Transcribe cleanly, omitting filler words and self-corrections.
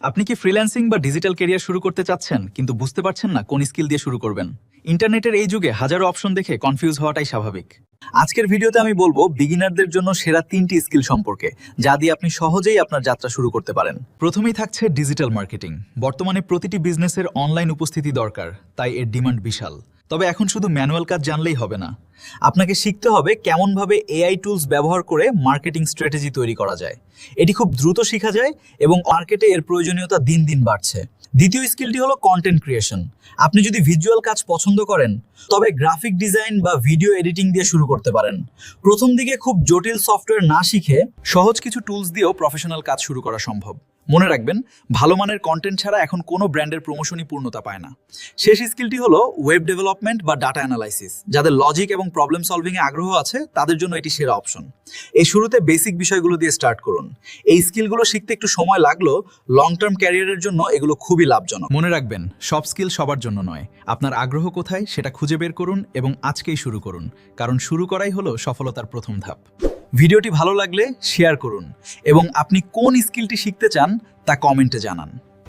আপনি কি ফ্রিল্যান্সিং বা ডিজিটাল ক্যারিয়ার শুরু করতে চাচ্ছেন কিন্তু বুঝতে পারছেন না কোন স্কিল দিয়ে শুরু করবেন? ইন্টারনেটের এই যুগে হাজারো অপশন দেখে কনফিউজ হওয়াটাই স্বাভাবিক। আজকের ভিডিওতে আমি বলবো বিগিনারদের জন্য সেরা 3টি স্কিল সম্পর্কে, যা দিয়ে আপনি সহজেই আপনার যাত্রা শুরু করতে পারেন। প্রথমেই থাকছে ডিজিটাল মার্কেটিং। বর্তমানে প্রতিটি বিজনেসের অনলাইন উপস্থিতি দরকার, তাই এর ডিমান্ড বিশাল। তবে এখন শুধু ম্যানুয়াল কাজ জানলেই হবে না, আপনাকে শিখতে হবে কেমনভাবে এআই টুলস ব্যবহার করে মার্কেটিং স্ট্র্যাটেজি তৈরি করা যায়। এটি খুব দ্রুত শেখা যায় এবং মার্কেটে এর প্রয়োজনীয়তা দিন দিন বাড়ছে। দ্বিতীয় স্কিলটি হলো কন্টেন্ট ক্রিয়েশন। আপনি যদি ভিজুয়াল কাজ পছন্দ করেন, তবে গ্রাফিক ডিজাইন বা ভিডিও এডিটিং দিয়ে শুরু করতে পারেন। প্রথম দিকে খুব জটিল সফটওয়্যার না শিখে সহজ কিছু টুলস দিয়েও প্রফেশনাল কাজ শুরু করা সম্ভব। মনে রাখবেন, ভালো মানের কন্টেন্ট ছাড়া এখন কোনো ব্র্যান্ডের প্রমোশনই পূর্ণতা পায় না। শেষ স্কিলটি হলো ওয়েব ডেভেলপমেন্ট বা ডাটা অ্যানালাইসিস। যাদের লজিক এবং প্রবলেম সলভিং এ আগ্রহ আছে, তাদের জন্য এটি সেরা অপশন। এই শুরুতে বেসিক বিষয়গুলো দিয়ে স্টার্ট করুন। এই স্কিলগুলো শিখতে একটু সময় লাগলেও লং টার্ম ক্যারিয়ারের জন্য এগুলো খুবই লাভজনক। মনে রাখবেন, সব স্কিল সবার জন্য নয়। আপনার আগ্রহ কোথায় সেটা খুঁজে বের করুন এবং আজকেই শুরু করুন, কারণ শুরু করাই হলো সফলতার প্রথম ধাপ। ভিডিওটি ভালো লাগলে শেয়ার করুন এবং আপনি কোন স্কিলটি শিখতে চান তা কমেন্টে জানান।